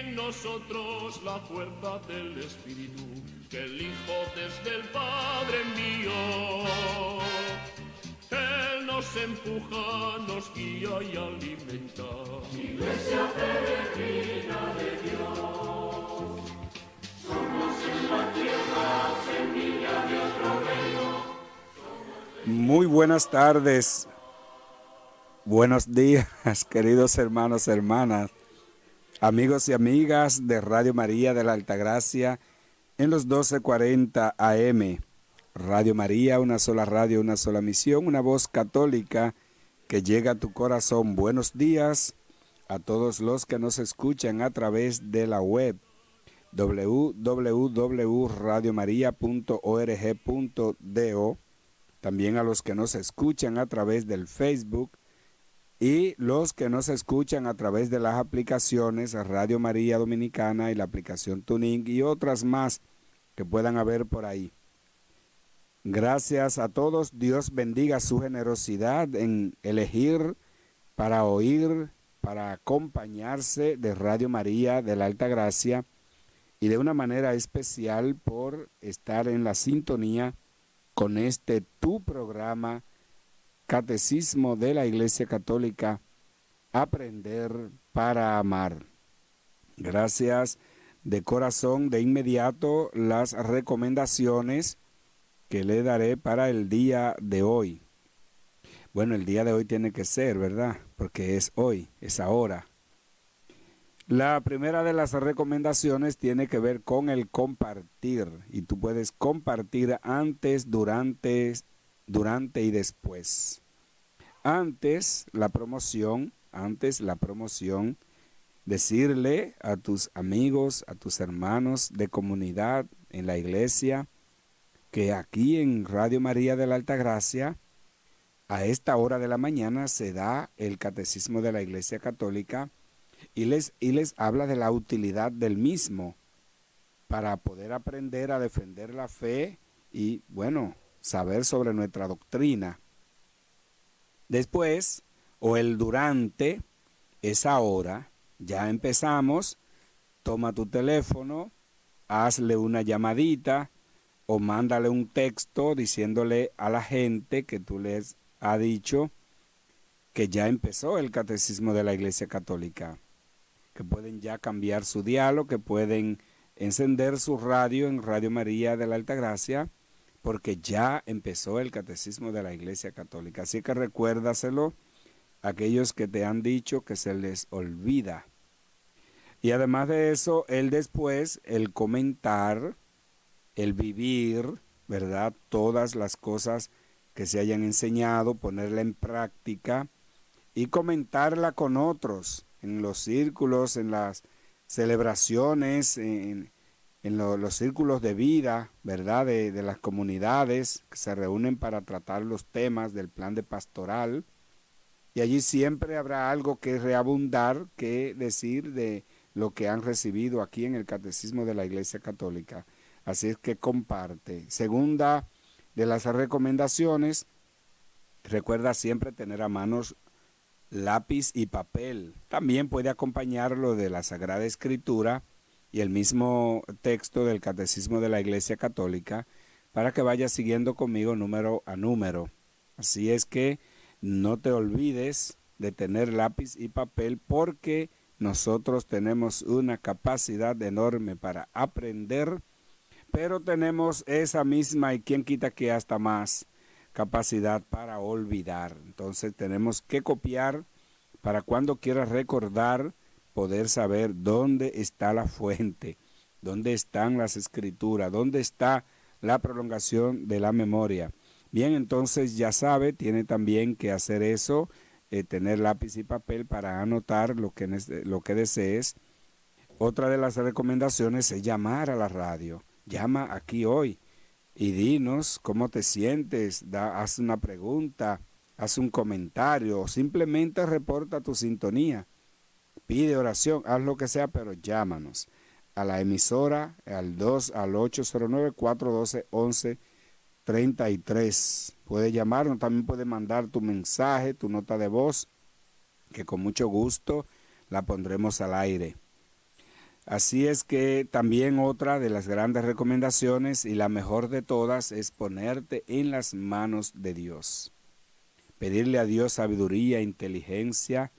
en nosotros la fuerza del Espíritu que el Hijo desde el Padre envió. Él nos empuja, nos guía y alimenta. Iglesia peregrina de Dios, somos en la tierra semilla de otro reino. Muy buenas tardes, buenos días, queridos hermanos, hermanas, amigos y amigas de Radio María de la Altagracia en los 1240 AM. Radio María, una sola radio, una sola misión, una voz católica que llega a tu corazón. Buenos días a todos los que nos escuchan a través de la web www.radiomaria.org.do, también a los que nos escuchan a través del Facebook y los que nos escuchan a través de las aplicaciones Radio María Dominicana y la aplicación Tuning y otras más que puedan haber por ahí. Gracias a todos, Dios bendiga su generosidad en elegir para oír, para acompañarse de Radio María de la Altagracia y de una manera especial por estar en la sintonía con este tu programa Catecismo de la Iglesia Católica, Aprender para Amar. Gracias de corazón, de inmediato las recomendaciones que le daré para el día de hoy. Bueno, el día de hoy tiene que ser, ¿verdad? Porque es hoy, es ahora. La primera de las recomendaciones tiene que ver con el compartir. Y tú puedes compartir antes, durante y después. Antes la promoción, decirle a tus amigos, a tus hermanos de comunidad en la iglesia, que aquí en Radio María de la Altagracia, a esta hora de la mañana se da el Catecismo de la Iglesia Católica y les habla de la utilidad del mismo para poder aprender a defender la fe y, bueno, saber sobre nuestra doctrina. Después, o el durante, esa hora, ya empezamos, toma tu teléfono, hazle una llamadita, o mándale un texto diciéndole a la gente que tú les has dicho que ya empezó el Catecismo de la Iglesia Católica, que pueden ya cambiar su dial, que pueden encender su radio en Radio María de la Altagracia, porque ya empezó el Catecismo de la Iglesia Católica. Así que recuérdaselo a aquellos que te han dicho que se les olvida. Y además de eso, el después, el comentar, el vivir, ¿verdad? Todas las cosas que se hayan enseñado, ponerla en práctica y comentarla con otros en los círculos, en las celebraciones, en los círculos de vida, ¿verdad? De las comunidades que se reúnen para tratar los temas del plan de pastoral. Y allí siempre habrá algo que reabundar, que decir de lo que han recibido aquí en el Catecismo de la Iglesia Católica. Así es que comparte. Segunda de las recomendaciones, recuerda siempre tener a manos lápiz y papel. También puede acompañarlo de la Sagrada Escritura y el mismo texto del Catecismo de la Iglesia Católica para que vayas siguiendo conmigo número a número. Así es que no te olvides de tener lápiz y papel porque nosotros tenemos una capacidad enorme para aprender, pero tenemos esa misma y quien quita que hasta más capacidad para olvidar. Entonces tenemos que copiar para cuando quieras recordar, poder saber dónde está la fuente, dónde están las escrituras, dónde está la prolongación de la memoria. Bien, entonces ya sabe, tiene también que hacer eso, tener lápiz y papel para anotar lo que desees. Otra de las recomendaciones es llamar a la radio. Llama aquí hoy y dinos cómo te sientes, haz una pregunta, haz un comentario o simplemente reporta tu sintonía. Pide oración, haz lo que sea, pero llámanos a la emisora al 809-412-1133. Puede llamarnos, también puede mandar tu mensaje, tu nota de voz, que con mucho gusto la pondremos al aire. Así es que también otra de las grandes recomendaciones y la mejor de todas es ponerte en las manos de Dios. Pedirle a Dios sabiduría, inteligencia,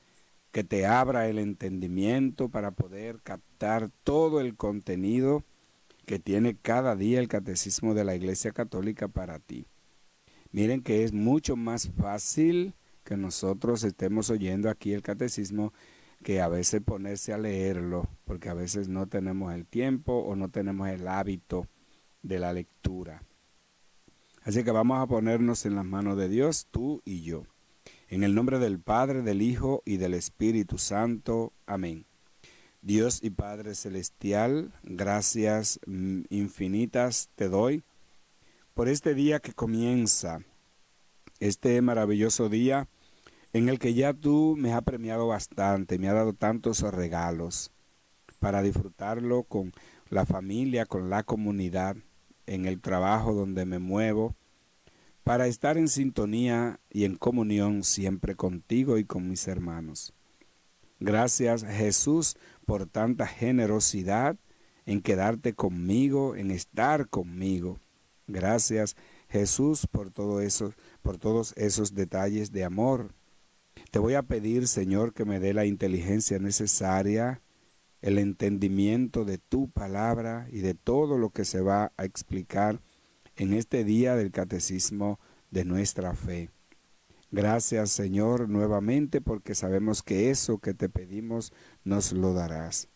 que te abra el entendimiento para poder captar todo el contenido que tiene cada día el Catecismo de la Iglesia Católica para ti. Miren que es mucho más fácil que nosotros estemos oyendo aquí el Catecismo que a veces ponerse a leerlo, porque a veces no tenemos el tiempo o no tenemos el hábito de la lectura. Así que vamos a ponernos en las manos de Dios, tú y yo. En el nombre del Padre, del Hijo y del Espíritu Santo. Amén. Dios y Padre Celestial, gracias infinitas te doy por este día que comienza, este maravilloso día en el que ya tú me has premiado bastante, me has dado tantos regalos para disfrutarlo con la familia, con la comunidad, en el trabajo donde me muevo, para estar en sintonía y en comunión siempre contigo y con mis hermanos. Gracias, Jesús, por tanta generosidad en quedarte conmigo, en estar conmigo. Gracias, Jesús, por todos esos detalles de amor. Te voy a pedir, Señor, que me dé la inteligencia necesaria, el entendimiento de tu palabra y de todo lo que se va a explicar en este día del Catecismo de nuestra fe. Gracias, Señor, nuevamente, porque sabemos que eso que te pedimos nos lo darás.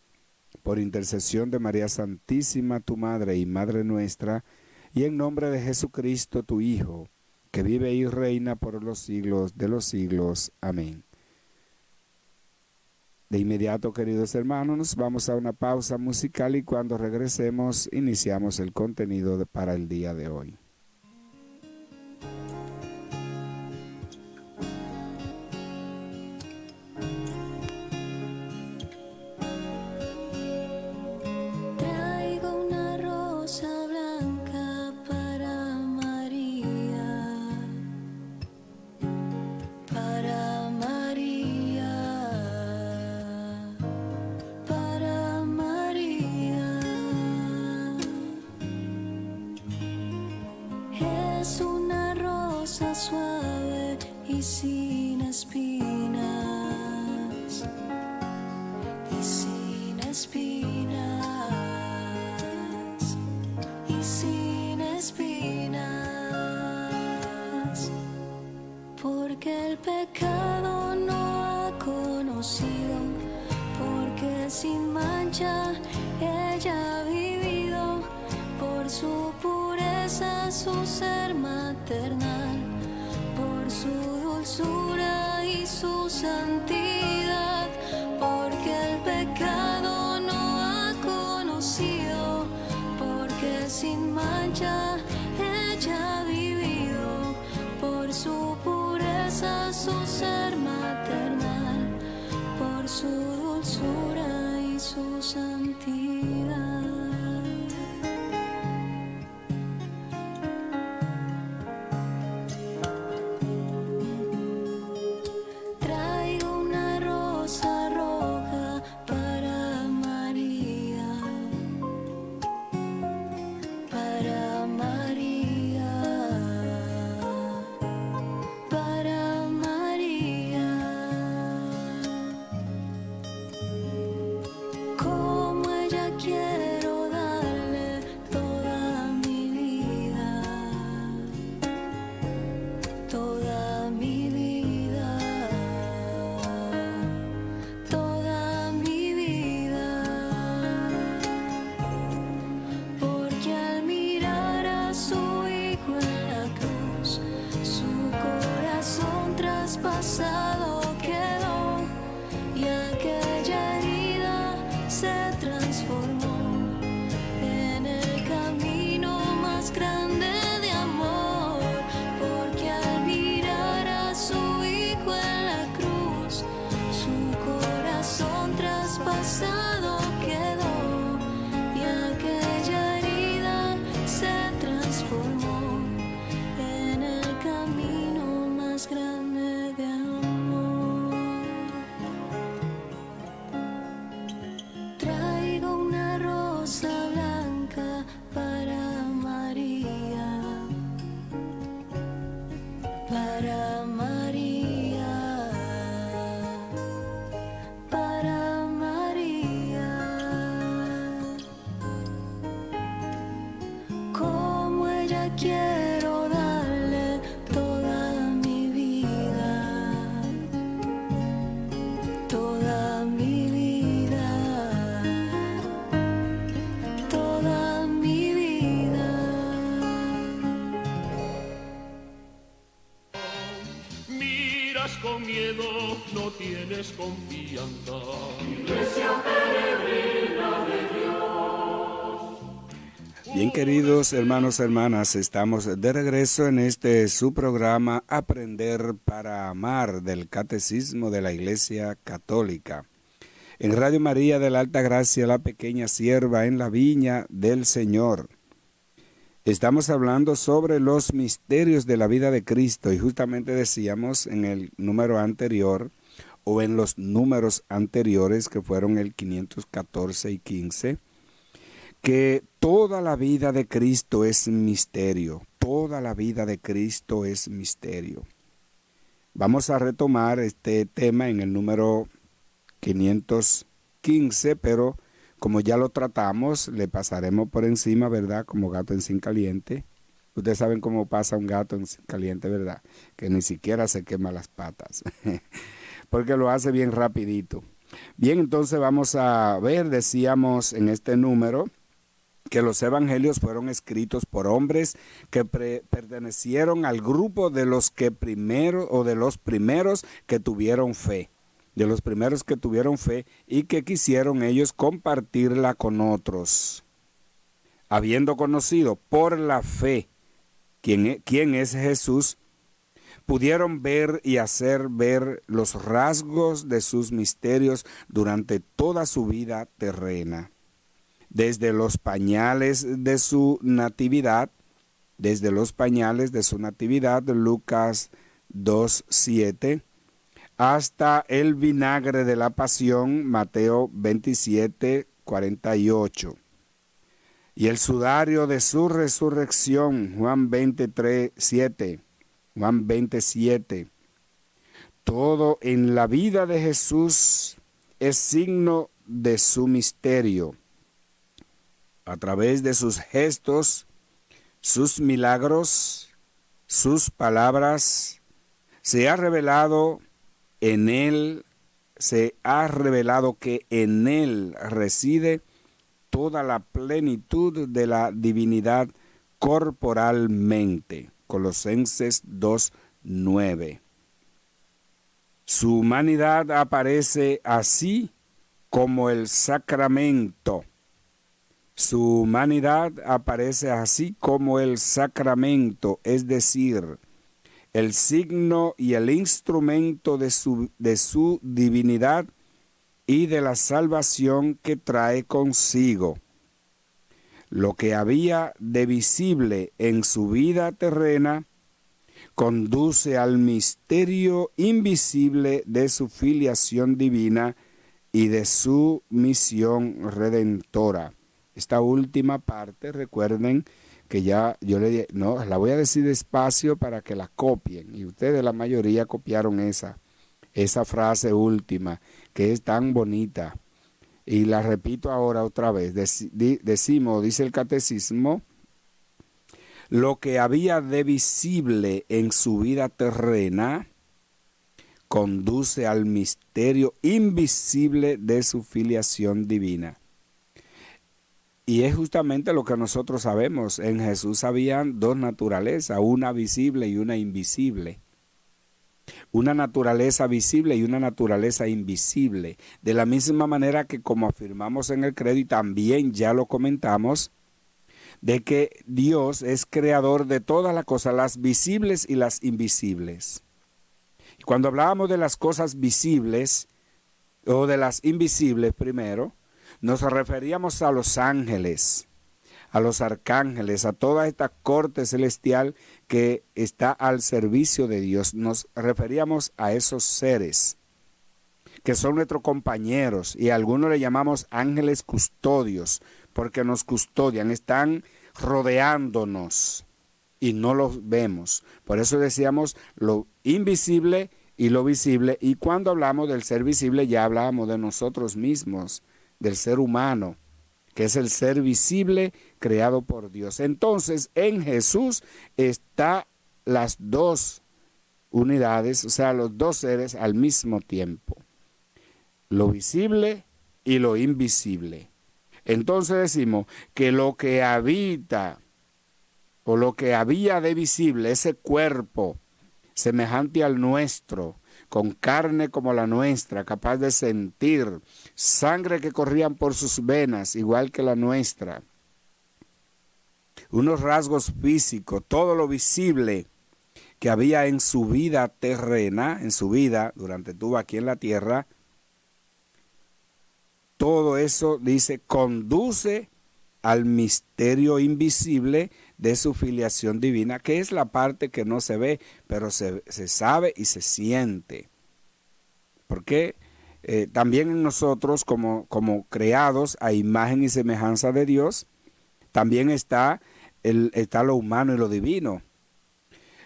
Por intercesión de María Santísima, tu Madre y Madre nuestra, y en nombre de Jesucristo, tu Hijo, que vive y reina por los siglos de los siglos. Amén. De inmediato, queridos hermanos, nos vamos a una pausa musical y cuando regresemos iniciamos el contenido para el día de hoy. Suave y sin espinas, y sin espinas, y sin espinas, porque el pecado no ha conocido, porque sin mancha ella ha vivido, por su pureza, su ser maternal, por su dulzura y su santidad, porque el pecado no ha conocido, porque sin mancha ella ha vivido, por su pureza, su ser maternal, por su dulzura y su santidad. Pasado quedó y aquella herida se transformó en el camino más grande de amor, porque al mirar a su hijo en la cruz, su corazón traspasado quedó y aquella herida se transformó en el camino más grande. Traigo confianza. Bien, queridos hermanos, hermanas, estamos de regreso en su programa Aprender para Amar del Catecismo de la Iglesia Católica. En Radio María de la Alta Gracia, la pequeña sierva en la viña del Señor. Estamos hablando sobre los misterios de la vida de Cristo y justamente decíamos en el número anterior o en los números anteriores que fueron el 514 y 15, que toda la vida de Cristo es misterio, toda la vida de Cristo es misterio. Vamos a retomar este tema en el número 515, pero como ya lo tratamos, le pasaremos por encima, ¿verdad? Como gato en zinc caliente. Ustedes saben cómo pasa un gato en zinc caliente, ¿verdad? Que ni siquiera se quema las patas, porque lo hace bien rapidito. Bien, entonces vamos a ver, decíamos en este número, que los evangelios fueron escritos por hombres que pertenecieron al grupo de los primeros que tuvieron fe, y que quisieron ellos compartirla con otros. Habiendo conocido por la fe quién es Jesús, pudieron ver y hacer ver los rasgos de sus misterios durante toda su vida terrena. Desde los pañales de su natividad, Lucas 2:7, hasta el vinagre de la pasión, Mateo 27:48, y el sudario de su resurrección, Juan 27. Todo en la vida de Jesús es signo de su misterio. A través de sus gestos, sus milagros, sus palabras, se ha revelado que en él reside toda la plenitud de la divinidad corporalmente. Colosenses 2:9. Su humanidad aparece así como el sacramento. Es decir, el signo y el instrumento de su divinidad y de la salvación que trae consigo. Lo que había de visible en su vida terrena conduce al misterio invisible de su filiación divina y de su misión redentora. Esta última parte, recuerden que ya yo le dije, no, la voy a decir despacio para que la copien, y ustedes la mayoría copiaron esa frase última, que es tan bonita, y la repito ahora otra vez. Dice el catecismo, lo que había de visible en su vida terrena conduce al misterio invisible de su filiación divina. Y es justamente lo que nosotros sabemos. En Jesús habían dos naturalezas, una visible y una invisible. Una naturaleza visible y una naturaleza invisible. De la misma manera que, como afirmamos en el credo y también ya lo comentamos, de que Dios es creador de todas las cosas, las visibles y las invisibles. Y cuando hablábamos de las cosas visibles o de las invisibles primero, nos referíamos a los ángeles, a los arcángeles, a toda esta corte celestial que está al servicio de Dios. Nos referíamos a esos seres que son nuestros compañeros, y a algunos le llamamos ángeles custodios, porque nos custodian, están rodeándonos y no los vemos. Por eso decíamos lo invisible y lo visible, y cuando hablamos del ser visible ya hablábamos de nosotros mismos, del ser humano, que es el ser visible creado por Dios. Entonces, en Jesús está las dos unidades, o sea, los dos seres al mismo tiempo, lo visible y lo invisible. Entonces decimos que lo que habita o lo que había de visible, ese cuerpo semejante al nuestro, con carne como la nuestra, capaz de sentir, sangre que corrían por sus venas, igual que la nuestra. Unos rasgos físicos, todo lo visible que había en su vida terrena, en su vida durante tuvo aquí en la tierra, todo eso, dice, conduce al misterio invisible de su filiación divina, que es la parte que no se ve, pero se sabe y se siente. Porque también en nosotros, como creados a imagen y semejanza de Dios, también está lo humano y lo divino.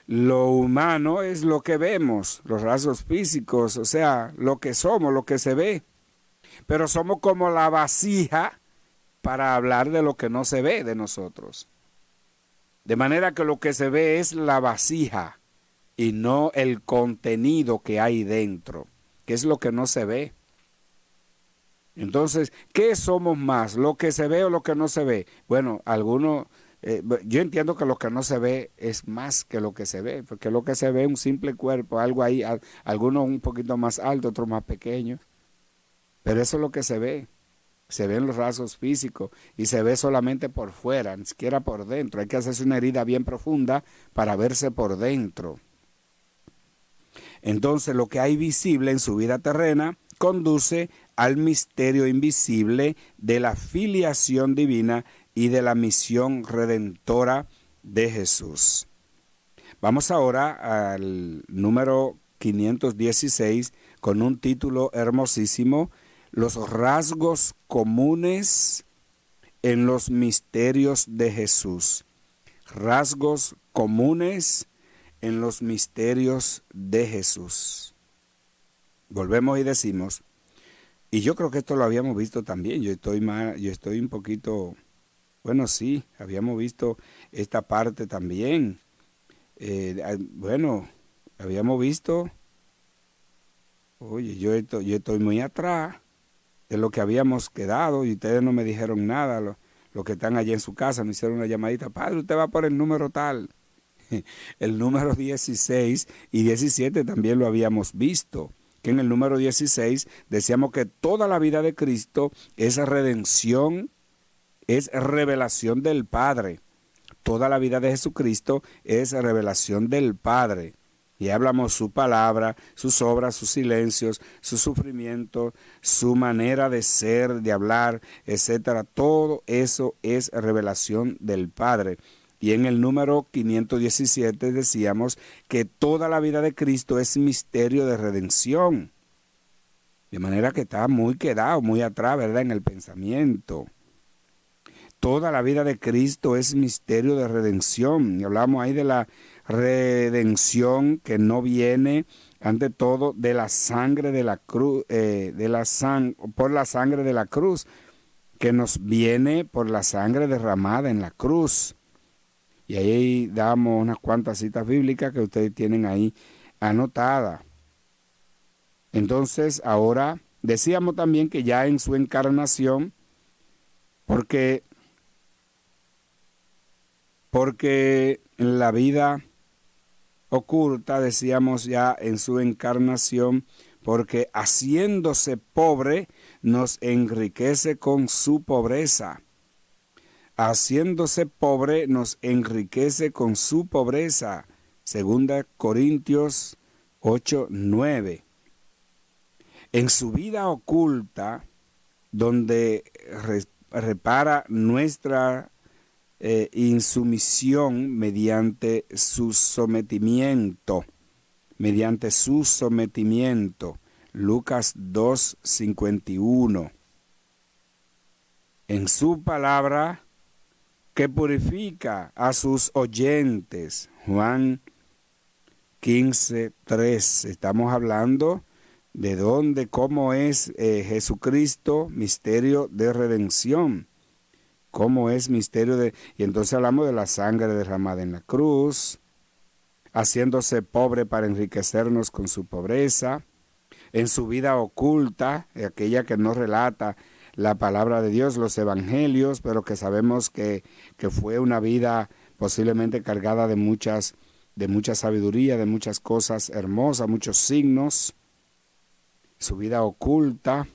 Lo humano es lo que vemos, los rasgos físicos, o sea, lo que somos, lo que se ve. Pero somos como la vasija para hablar de lo que no se ve de nosotros. De manera que lo que se ve es la vasija y no el contenido que hay dentro, que es lo que no se ve. Entonces, ¿qué somos más? ¿Lo que se ve o lo que no se ve? Bueno, algunos, yo entiendo que lo que no se ve es más que lo que se ve, porque lo que se ve es un simple cuerpo, algo ahí, algunos un poquito más alto, otros más pequeños. Pero eso es lo que se ve. Se ven los rasgos físicos y se ve solamente por fuera, ni siquiera por dentro. Hay que hacerse una herida bien profunda para verse por dentro. Entonces, lo que hay visible en su vida terrena conduce al misterio invisible de la filiación divina y de la misión redentora de Jesús. Vamos ahora al número 516 con un título hermosísimo: Los rasgos comunes en los misterios de Jesús. Rasgos comunes en los misterios de Jesús. Volvemos y decimos, y yo creo que esto lo habíamos visto también, yo estoy un poquito, bueno, sí, habíamos visto esta parte también. Habíamos visto, oye, yo estoy muy atrás de lo que habíamos quedado y ustedes no me dijeron nada, los que están allí en su casa me hicieron una llamadita: padre, usted va por el número tal. El número 16 y 17 también lo habíamos visto, que en el número 16 decíamos que toda la vida de Cristo es redención, es revelación del Padre. Toda la vida de Jesucristo es revelación del Padre. Y hablamos su palabra, sus obras, sus silencios, su sufrimiento, su manera de ser, de hablar, etcétera. Todo eso es revelación del Padre. Y en el número 517 decíamos que toda la vida de Cristo es misterio de redención. De manera que está muy quedado, muy atrás, ¿verdad?, en el pensamiento. Toda la vida de Cristo es misterio de redención. Y hablamos ahí de la redención que no viene, ante todo, de la sangre de la cruz, por la sangre de la cruz, que nos viene por la sangre derramada en la cruz. Y ahí damos unas cuantas citas bíblicas que ustedes tienen ahí anotadas. Entonces, ahora decíamos también que ya en su encarnación, porque en la vida oculta, decíamos ya en su encarnación, porque haciéndose pobre nos enriquece con su pobreza. Haciéndose pobre nos enriquece con su pobreza. 2 Corintios 8:9. En su vida oculta, donde repara nuestra insumisión mediante su sometimiento. Lucas 2:51. En su palabra que purifica a sus oyentes. Juan 15:3. Estamos hablando de dónde, cómo es Jesucristo, misterio de redención. Cómo es misterio de... Y entonces hablamos de la sangre derramada en la cruz, haciéndose pobre para enriquecernos con su pobreza. En su vida oculta, aquella que no relata la palabra de Dios, los evangelios, pero que sabemos que fue una vida posiblemente cargada de muchas de mucha sabiduría, de muchas cosas hermosas, muchos signos, su vida oculta,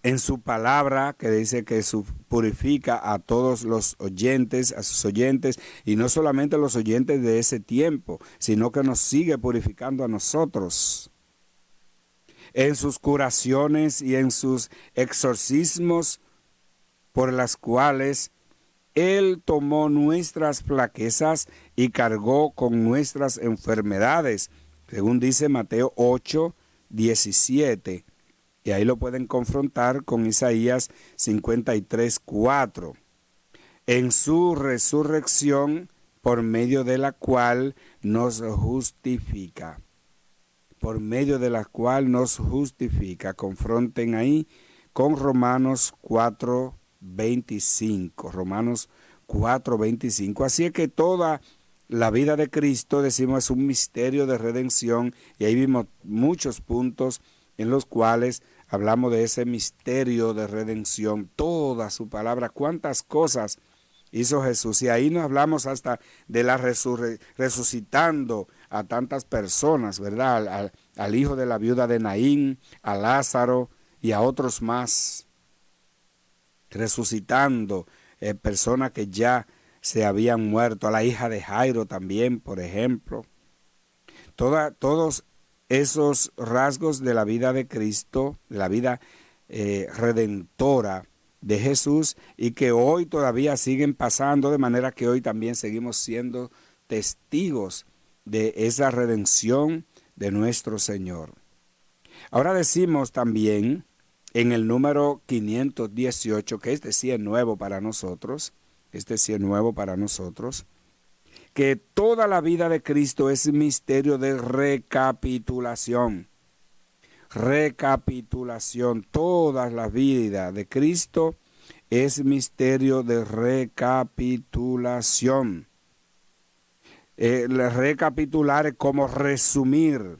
en su palabra que dice que purifica a todos los oyentes, a sus oyentes, y no solamente los oyentes de ese tiempo, sino que nos sigue purificando a nosotros. En sus curaciones y en sus exorcismos por las cuales Él tomó nuestras flaquezas y cargó con nuestras enfermedades, según dice Mateo 8, 17. Y ahí lo pueden confrontar con Isaías 53, 4. En su resurrección, por medio de la cual nos justifica. Por medio de la cual nos justifica. Confronten ahí con Romanos 4, 25. Romanos 4, 25. Así es que toda la vida de Cristo, decimos, es un misterio de redención. Y ahí vimos muchos puntos en los cuales hablamos de ese misterio de redención, toda su palabra, cuántas cosas hizo Jesús. Y ahí nos hablamos hasta de la resucitando a tantas personas, ¿verdad? Al hijo de la viuda de Naín, a Lázaro y a otros más. Resucitando personas que ya se habían muerto, a la hija de Jairo también, por ejemplo. Todos esos rasgos de la vida de Cristo, de la vida redentora de Jesús, y que hoy todavía siguen pasando, de manera que hoy también seguimos siendo testigos de esa redención de nuestro Señor. Ahora decimos también en el número 518, que este sí es nuevo para nosotros, que toda la vida de Cristo es misterio de recapitulación. Toda la vida de Cristo es misterio de recapitulación. Recapitular es como resumir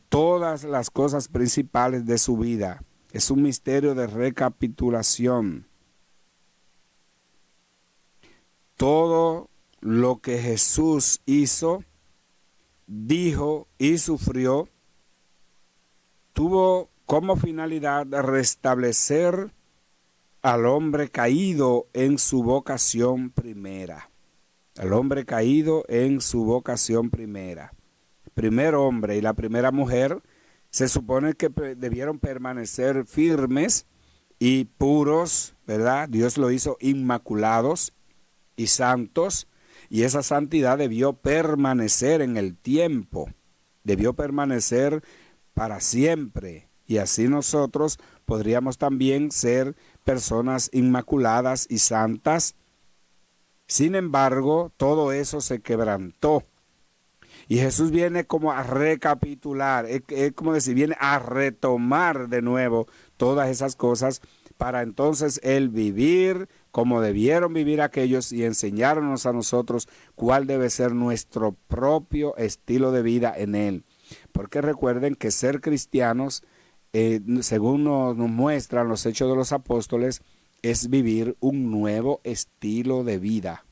todas las cosas principales de su vida. Es un misterio de recapitulación. Todo lo que Jesús hizo, dijo y sufrió, tuvo como finalidad restablecer al hombre caído en su vocación primera. Primer hombre y la primera mujer se supone que debieron permanecer firmes y puros, ¿verdad? Dios lo hizo inmaculados y santos, y esa santidad debió permanecer en el tiempo, debió permanecer para siempre, y así nosotros podríamos también ser personas inmaculadas y santas. Sin embargo, todo eso se quebrantó, y Jesús viene como a recapitular, es como decir, viene a retomar de nuevo todas esas cosas, para entonces Él vivir como debieron vivir aquellos y enseñarnos a nosotros cuál debe ser nuestro propio estilo de vida en Él. Porque recuerden que ser cristianos, según nos muestran los Hechos de los Apóstoles, es vivir un nuevo estilo de vida.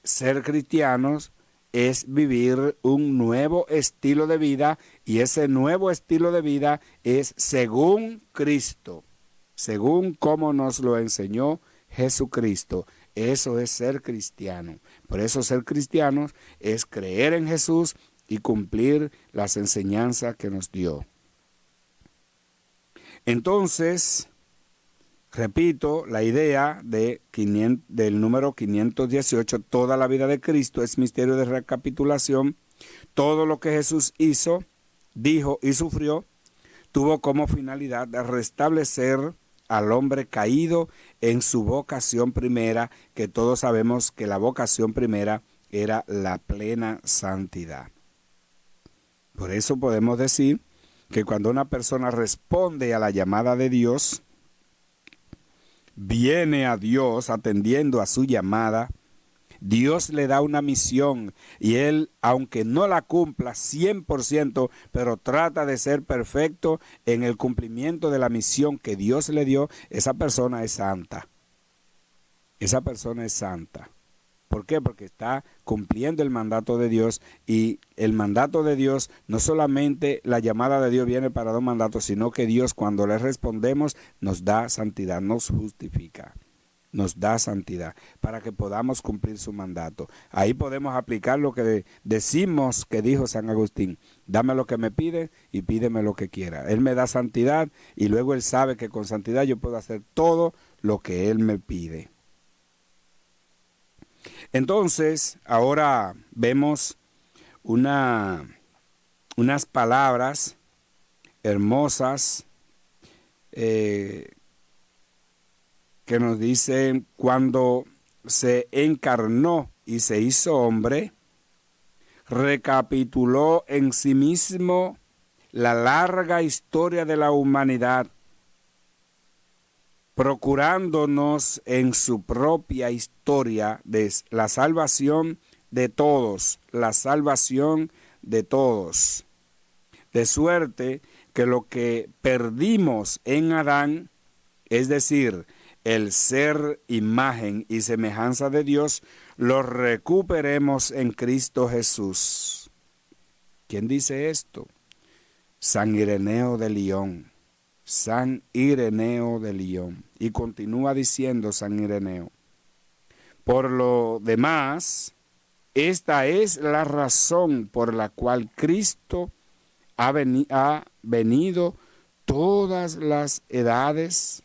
Ser cristianos es vivir un nuevo estilo de vida, y ese nuevo estilo de vida es según Cristo, según como nos lo enseñó Jesucristo. Eso es ser cristiano. Por eso ser cristianos es creer en Jesús y cumplir las enseñanzas que nos dio. Entonces, repito, la idea del número 518, toda la vida de Cristo es misterio de recapitulación. Todo lo que Jesús hizo, dijo y sufrió, tuvo como finalidad de restablecer al hombre caído en su vocación primera, que todos sabemos que la vocación primera era la plena santidad. Por eso podemos decir que cuando una persona responde a la llamada de Dios, viene a Dios atendiendo a su llamada, Dios le da una misión y él, aunque no la cumpla 100%, pero trata de ser perfecto en el cumplimiento de la misión que Dios le dio, esa persona es santa. Esa persona es santa. ¿Por qué? Porque está cumpliendo el mandato de Dios, y el mandato de Dios, no solamente la llamada de Dios viene para dos mandatos, sino que Dios, cuando le respondemos, nos da santidad, nos justifica, nos da santidad para que podamos cumplir su mandato. Ahí podemos aplicar lo que decimos que dijo San Agustín: dame lo que me pide y pídeme lo que quiera. Él me da santidad, y luego Él sabe que con santidad yo puedo hacer todo lo que Él me pide. Entonces, ahora vemos unas palabras hermosas que nos dicen: cuando se encarnó y se hizo hombre, recapituló en sí mismo la larga historia de la humanidad, procurándonos en su propia historia de la salvación de todos, la salvación de todos. De suerte que lo que perdimos en Adán, es decir, el ser imagen y semejanza de Dios, lo recuperemos en Cristo Jesús. ¿Quién dice esto? San Ireneo de Lyon. San Ireneo de Lyon. Y continúa diciendo San Ireneo: por lo demás, esta es la razón por la cual Cristo ha venido todas las edades,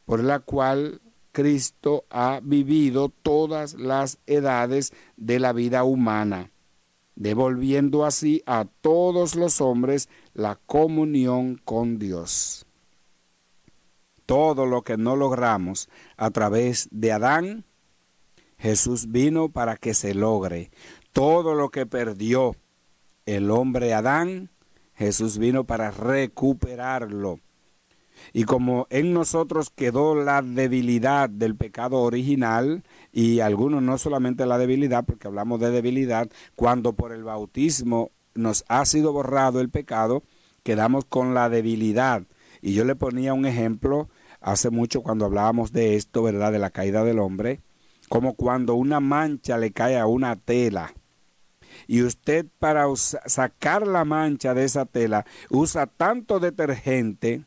por la cual Cristo ha vivido todas las edades de la vida humana, devolviendo así a todos los hombres la comunión con Dios. Todo lo que no logramos a través de Adán, Jesús vino para que se logre. Todo lo que perdió el hombre Adán, Jesús vino para recuperarlo. Y como en nosotros quedó la debilidad del pecado original, y algunos no solamente la debilidad, porque hablamos de debilidad, cuando por el bautismo nos ha sido borrado el pecado, quedamos con la debilidad. Y yo le ponía un ejemplo hace mucho cuando hablábamos de esto, ¿verdad?, de la caída del hombre, como cuando una mancha le cae a una tela. Y usted, para sacar la mancha de esa tela, usa tanto detergente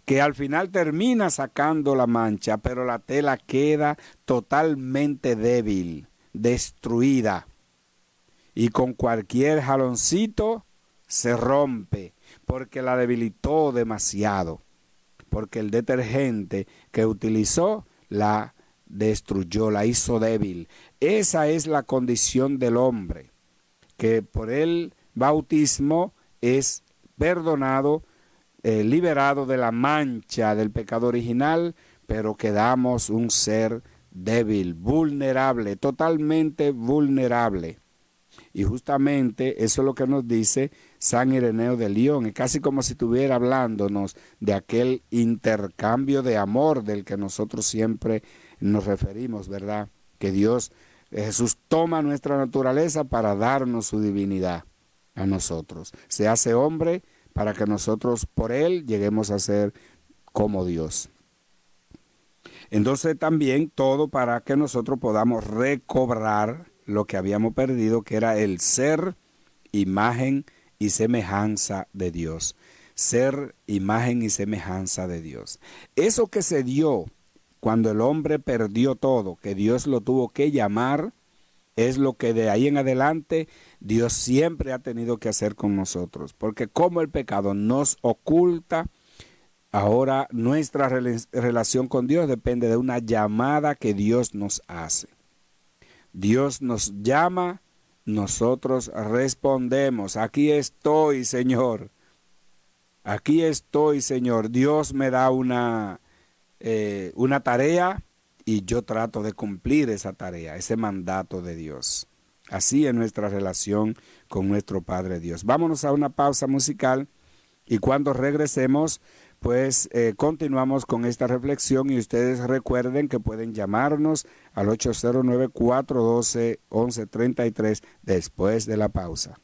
que al final termina sacando la mancha, pero la tela queda totalmente débil, destruida, y con cualquier jaloncito se rompe, porque la debilitó demasiado, porque el detergente que utilizó la destruyó, la hizo débil. Esa es la condición del hombre, que por el bautismo es perdonado, liberado de la mancha del pecado original, pero quedamos un ser débil, vulnerable, totalmente vulnerable. Y justamente eso es lo que nos dice San Ireneo de Lyon. Es casi como si estuviera hablándonos de aquel intercambio de amor del que nosotros siempre nos referimos, ¿verdad? Que Jesús toma nuestra naturaleza para darnos su divinidad a nosotros. Se hace hombre para que nosotros por Él lleguemos a ser como Dios. Entonces también todo para que nosotros podamos recobrar lo que habíamos perdido, que era el ser, imagen y semejanza de Dios. Ser, imagen y semejanza de Dios. Eso que se dio cuando el hombre perdió todo, que Dios lo tuvo que llamar, es lo que de ahí en adelante Dios siempre ha tenido que hacer con nosotros. Porque como el pecado nos oculta, ahora nuestra relación con Dios depende de una llamada que Dios nos hace. Dios nos llama, nosotros respondemos: aquí estoy, Señor. Aquí estoy, Señor. Dios me da una tarea y yo trato de cumplir esa tarea, ese mandato de Dios. Así es nuestra relación con nuestro Padre Dios. Vámonos a una pausa musical y cuando regresemos, pues continuamos con esta reflexión, y ustedes recuerden que pueden llamarnos al 809-412-1133 después de la pausa.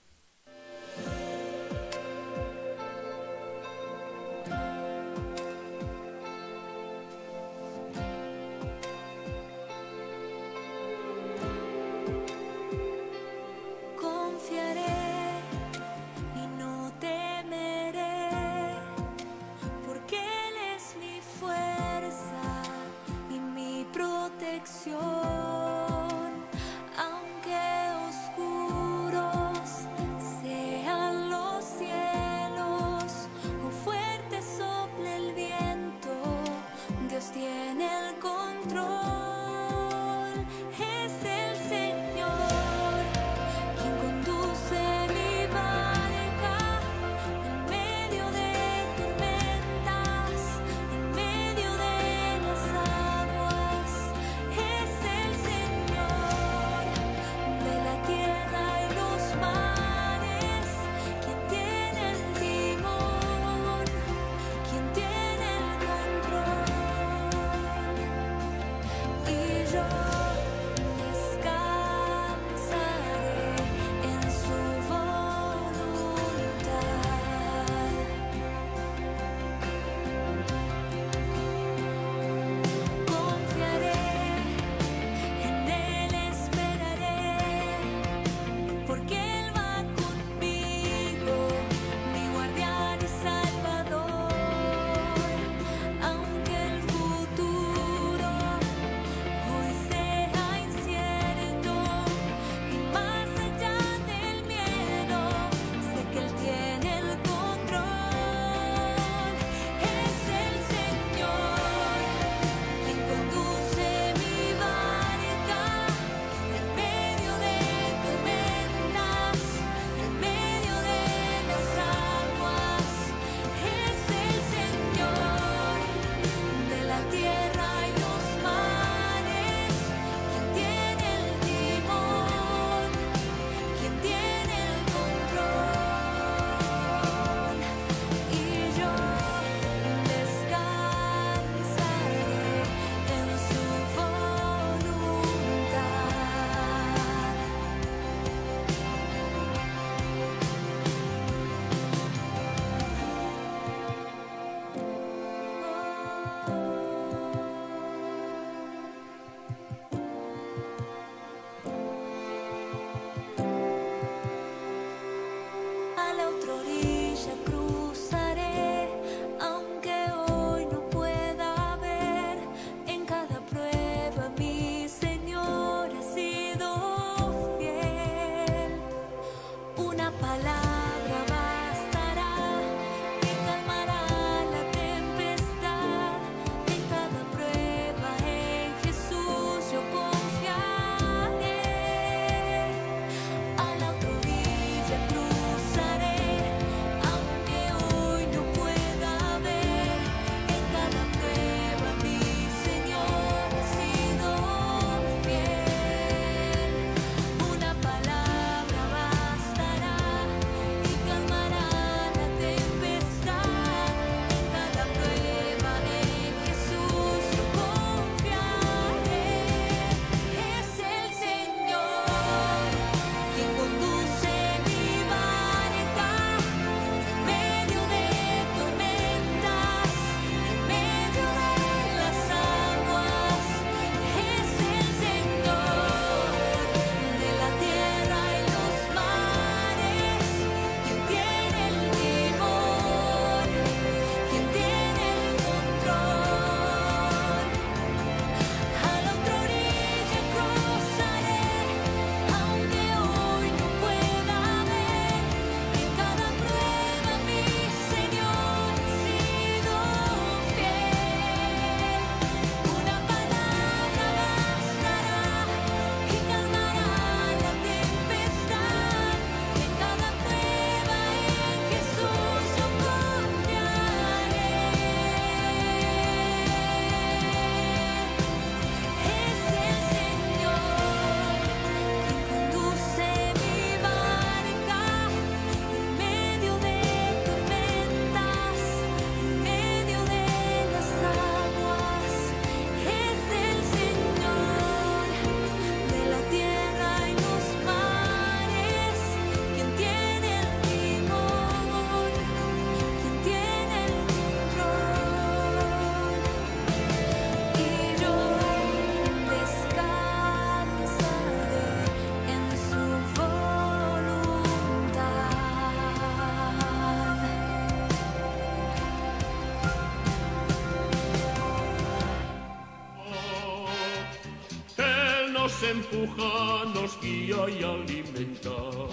empuja, nos guía y alimenta.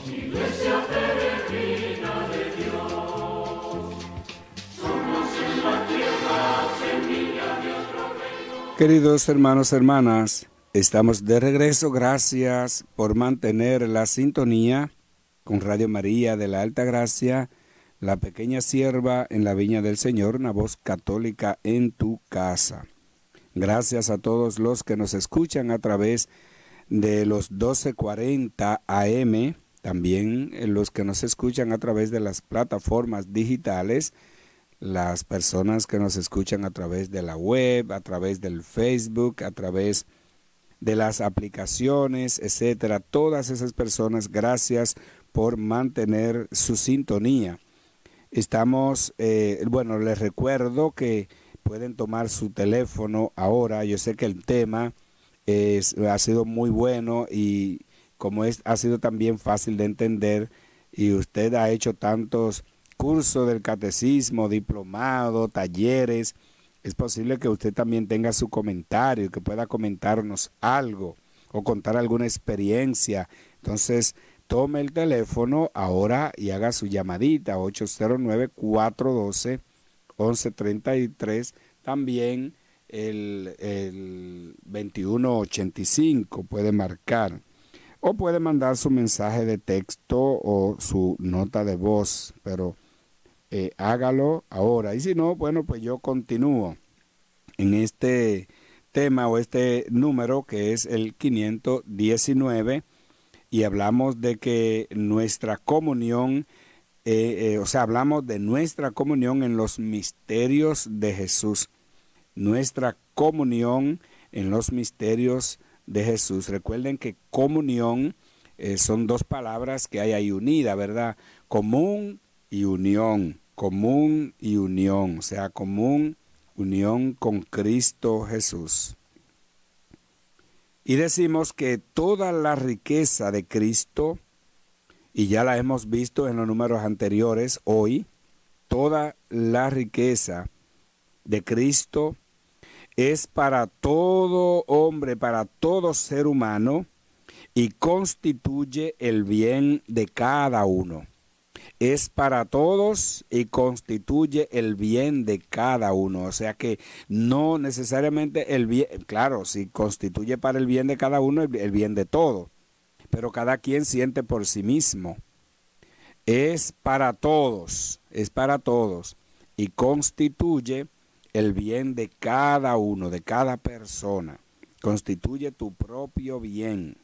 Iglesia peregrina de Dios, somos en la tierra semilla de otro reino. Queridos hermanos, hermanas, estamos de regreso. Gracias por mantener la sintonía con Radio María de la Alta Gracia, la pequeña sierva en la viña del Señor, una voz católica en tu casa. Gracias a todos los que nos escuchan a través de los 1240 AM, también los que nos escuchan a través de las plataformas digitales, las personas que nos escuchan a través de la web, a través del Facebook, a través de las aplicaciones, etcétera. Todas esas personas, gracias por mantener su sintonía. Estamos, les recuerdo que pueden tomar su teléfono ahora. Yo sé que el tema ha sido muy bueno y como ha sido también fácil de entender, y usted ha hecho tantos cursos del catecismo, diplomado, talleres, es posible que usted también tenga su comentario, que pueda comentarnos algo o contar alguna experiencia. Entonces, tome el teléfono ahora y haga su llamadita, 809-412-1133, también el 2185 puede marcar, o puede mandar su mensaje de texto o su nota de voz, pero hágalo ahora. Y si no, bueno, pues yo continúo en este tema o este número que es el 519, y hablamos de que nuestra comunión, hablamos de nuestra comunión en los misterios de Jesús. Nuestra comunión en los misterios de Jesús. Recuerden que comunión son dos palabras que hay ahí unidas, ¿verdad? Común y unión. Común y unión. O sea, común, unión con Cristo Jesús. Y decimos que toda la riqueza de Cristo, y ya la hemos visto en los números anteriores, hoy, toda la riqueza de Cristo es para todo hombre, para todo ser humano, y constituye el bien de cada uno. Es para todos y constituye el bien de cada uno. O sea que no necesariamente el bien, claro, si constituye para el bien de cada uno, el bien de todo, pero cada quien siente por sí mismo. Es para todos y constituye el bien de cada uno, de cada persona. Constituye tu propio bien.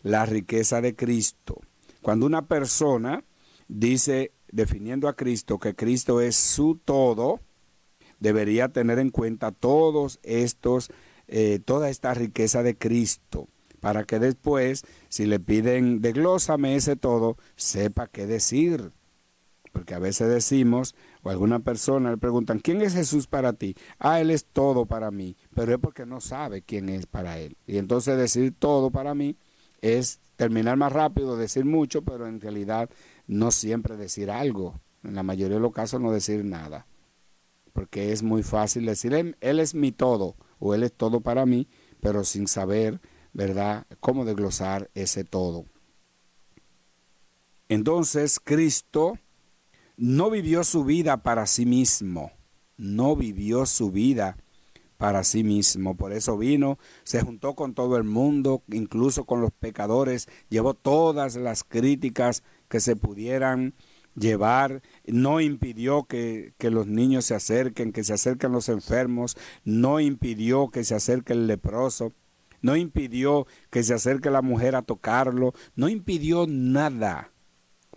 La riqueza de Cristo. Cuando una persona dice, definiendo a Cristo, que Cristo es su todo, debería tener en cuenta toda esta riqueza de Cristo, para que después, si le piden desglósame ese todo, sepa qué decir. Porque a veces decimos, o alguna persona le preguntan, ¿quién es Jesús para ti? Él es todo para mí, pero es porque no sabe quién es para él. Y entonces decir todo para mí es terminar más rápido, decir mucho, pero en realidad no siempre decir algo. En la mayoría de los casos no decir nada. Porque es muy fácil decir, Él es mi todo, o Él es todo para mí, pero sin saber, ¿verdad?, cómo desglosar ese todo. Entonces, Cristo no vivió su vida para sí mismo. No vivió su vida para sí mismo. Por eso vino, se juntó con todo el mundo, incluso con los pecadores, llevó todas las críticas que se pudieran llevar, no impidió que los niños se acerquen, que se acerquen los enfermos, no impidió que se acerque el leproso, no impidió que se acerque la mujer a tocarlo, no impidió nada,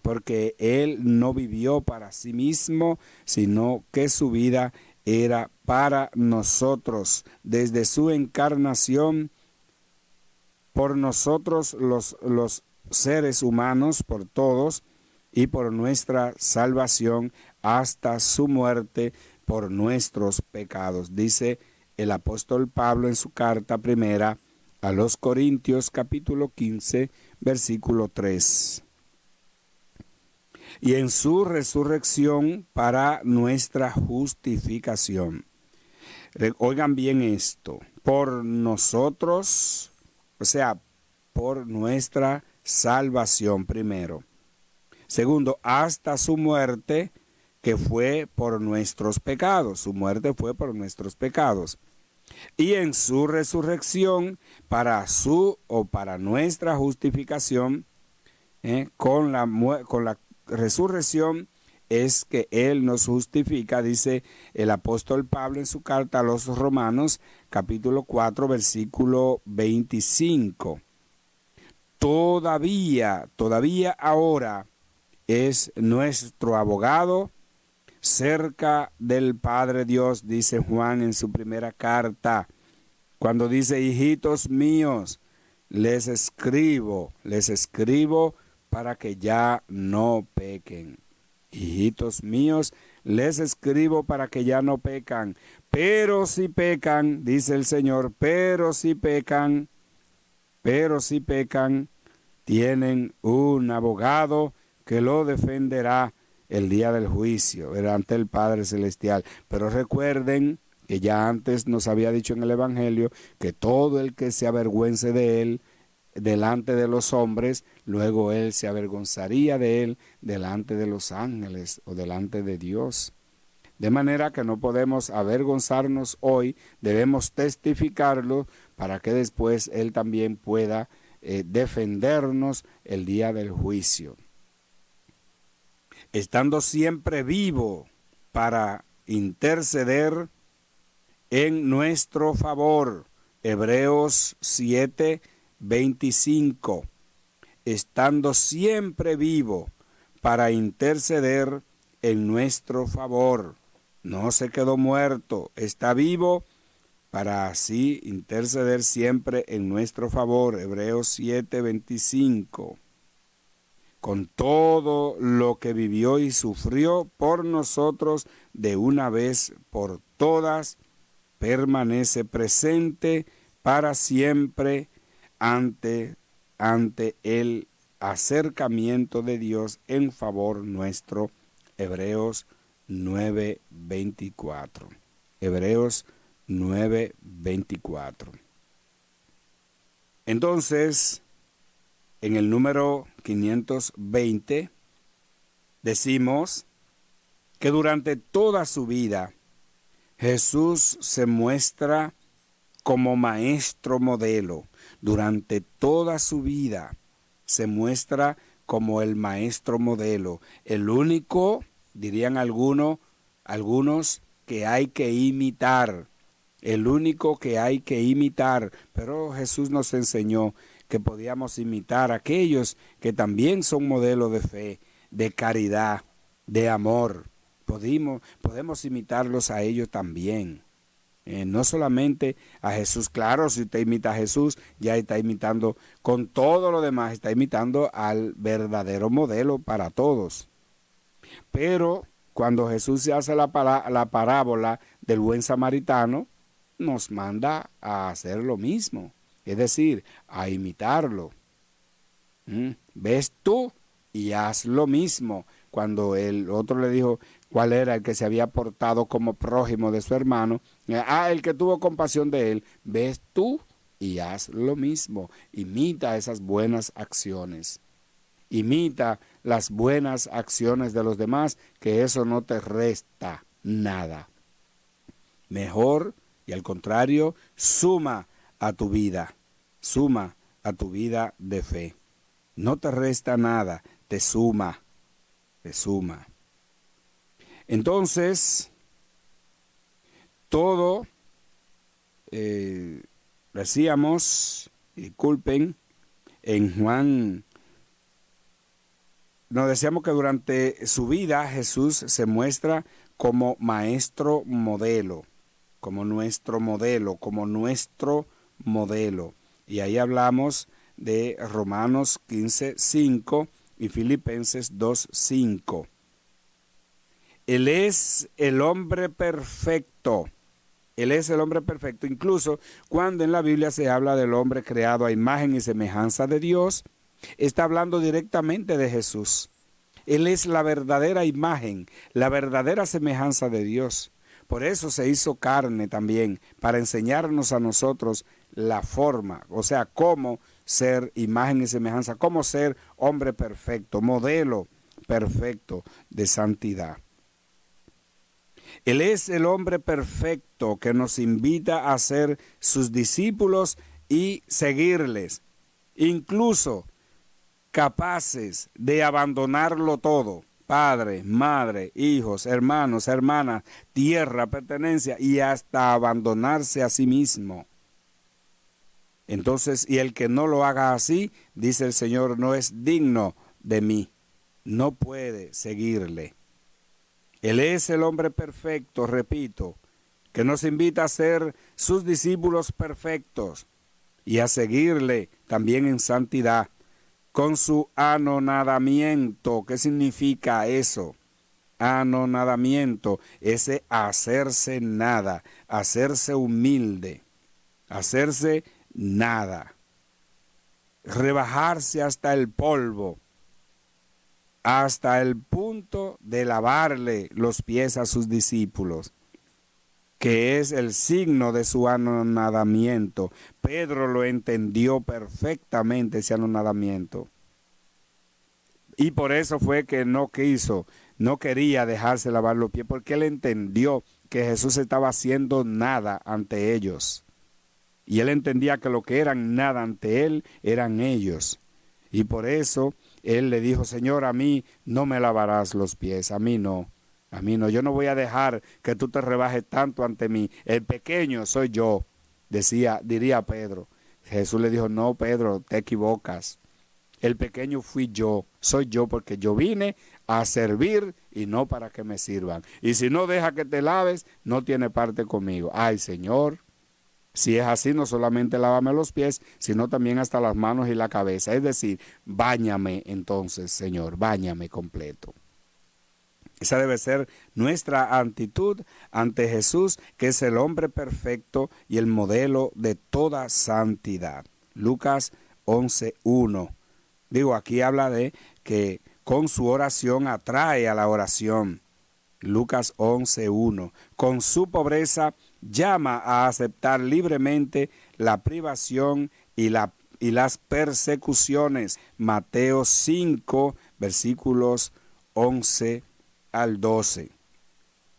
porque él no vivió para sí mismo, sino que su vida era para nosotros, desde su encarnación, por nosotros los seres humanos, por todos, y por nuestra salvación hasta su muerte por nuestros pecados. Dice el apóstol Pablo en su carta primera a los Corintios, capítulo 15, versículo 3. Y en su resurrección para nuestra justificación. Oigan bien esto, por nosotros O sea, por nuestra salvación primero. Segundo, hasta su muerte, que fue por nuestros pecados. Su muerte fue por nuestros pecados. Y en su resurrección, para nuestra justificación, con la resurrección es que Él nos justifica, dice el apóstol Pablo en su carta a los Romanos, capítulo 4, versículo 25. Todavía ahora es nuestro abogado cerca del Padre Dios, dice Juan en su primera carta, cuando dice: hijitos míos, les escribo para que ya no pequen. Hijitos míos, les escribo para que ya no pecan. Pero si pecan, dice el Señor, pero si pecan, tienen un abogado que lo defenderá el día del juicio, ante el Padre Celestial. Pero recuerden que ya antes nos había dicho en el Evangelio que todo el que se avergüence de él delante de los hombres, luego él se avergonzaría de él delante de los ángeles o delante de Dios. De manera que no podemos avergonzarnos hoy, debemos testificarlo para que después él también pueda defendernos el día del juicio. Estando siempre vivo para interceder en nuestro favor. Hebreos 7:25. Estando siempre vivo para interceder en nuestro favor. No se quedó muerto, está vivo para así interceder siempre en nuestro favor. Hebreos 7:25. Con todo lo que vivió y sufrió por nosotros de una vez por todas, permanece presente para siempre ante el acercamiento de Dios en favor nuestro. Hebreos 9:24. Hebreos 9:24. Entonces, en el número 520, decimos que durante toda su vida Jesús se muestra como maestro modelo. Durante toda su vida se muestra como el maestro modelo, el único, dirían algunos, que hay que imitar, el único que hay que imitar. Pero Jesús nos enseñó que podíamos imitar a aquellos que también son modelos de fe, de caridad, de amor. Podemos imitarlos a ellos también. No solamente a Jesús. Claro, si usted imita a Jesús, ya está imitando con todo lo demás, está imitando al verdadero modelo para todos. Pero cuando Jesús se hace la parábola del buen samaritano, nos manda a hacer lo mismo. Es decir, a imitarlo. Ves tú y haz lo mismo. Cuando el otro le dijo cuál era el que se había portado como prójimo de su hermano, el que tuvo compasión de él, ves tú y haz lo mismo. Imita esas buenas acciones. Imita las buenas acciones de los demás, que eso no te resta nada. Mejor, y al contrario, suma a tu vida de fe. No te resta nada, te suma. Entonces, todo, decíamos, disculpen, en Juan, nos decíamos que durante su vida Jesús se muestra como maestro modelo, como nuestro modelo. Y ahí hablamos de Romanos 15:5 y Filipenses 2:5. Él es el hombre perfecto. Incluso cuando en la Biblia se habla del hombre creado a imagen y semejanza de Dios, está hablando directamente de Jesús. Él es la verdadera imagen, la verdadera semejanza de Dios. Por eso se hizo carne también, para enseñarnos a nosotros la forma, o sea, cómo ser imagen y semejanza, cómo ser hombre perfecto, modelo perfecto de santidad. Él es el hombre perfecto que nos invita a ser sus discípulos y seguirles, incluso capaces de abandonarlo todo, padre, madre, hijos, hermanos, hermanas, tierra, pertenencia y hasta abandonarse a sí mismo. Entonces, y el que no lo haga así, dice el Señor, no es digno de mí, no puede seguirle. Él es el hombre perfecto, repito, que nos invita a ser sus discípulos perfectos y a seguirle también en santidad, con su anonadamiento. ¿Qué significa eso? Anonadamiento, ese hacerse nada, hacerse humilde, hacerse nada, rebajarse hasta el polvo, hasta el punto de lavarle los pies a sus discípulos, que es el signo de su anonadamiento. Pedro lo entendió perfectamente, ese anonadamiento. Y por eso fue que no quería dejarse lavar los pies, porque él entendió que Jesús estaba haciendo nada ante ellos. Y él entendía que lo que eran nada ante él eran ellos. Y por eso él le dijo, Señor, a mí no me lavarás los pies, a mí no, yo no voy a dejar que tú te rebajes tanto ante mí, el pequeño soy yo, diría Pedro. Jesús le dijo, no, Pedro, te equivocas, el pequeño fui yo, soy yo, porque yo vine a servir y no para que me sirvan. Y si no deja que te laves, no tiene parte conmigo. Ay, Señor, si es así, no solamente lávame los pies, sino también hasta las manos y la cabeza. Es decir, báñame entonces, Señor, báñame completo. Esa debe ser nuestra actitud ante Jesús, que es el hombre perfecto y el modelo de toda santidad. Lucas 11:1. Aquí habla de que con su oración atrae a la oración. Lucas 11:1. Con su pobreza llama a aceptar libremente la privación y las persecuciones. Mateo 5, versículos 11 al 12.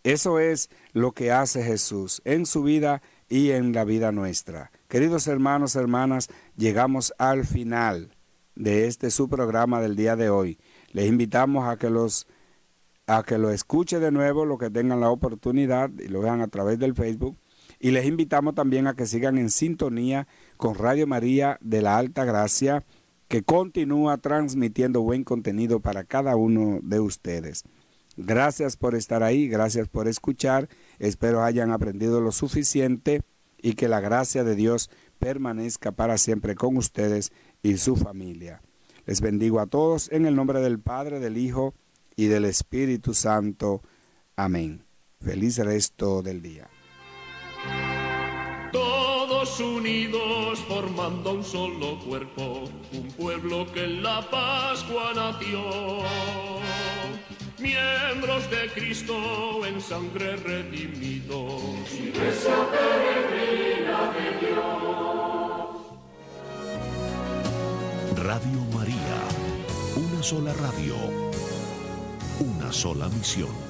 Eso es lo que hace Jesús en su vida y en la vida nuestra. Queridos hermanos, hermanas, llegamos al final de su programa del día de hoy. Les invitamos a que lo escuche de nuevo, lo que tengan la oportunidad y lo vean a través del Facebook. Y les invitamos también a que sigan en sintonía con Radio María de la Alta Gracia, que continúa transmitiendo buen contenido para cada uno de ustedes. Gracias por estar ahí, gracias por escuchar. Espero hayan aprendido lo suficiente y que la gracia de Dios permanezca para siempre con ustedes y su familia. Les bendigo a todos en el nombre del Padre, del Hijo y del Espíritu Santo. Amén. Feliz resto del día. Todos unidos formando un solo cuerpo, un pueblo que en la Pascua nació. Miembros de Cristo en sangre redimidos. Iglesia peregrina de Dios. Radio María, una sola radio, una sola misión.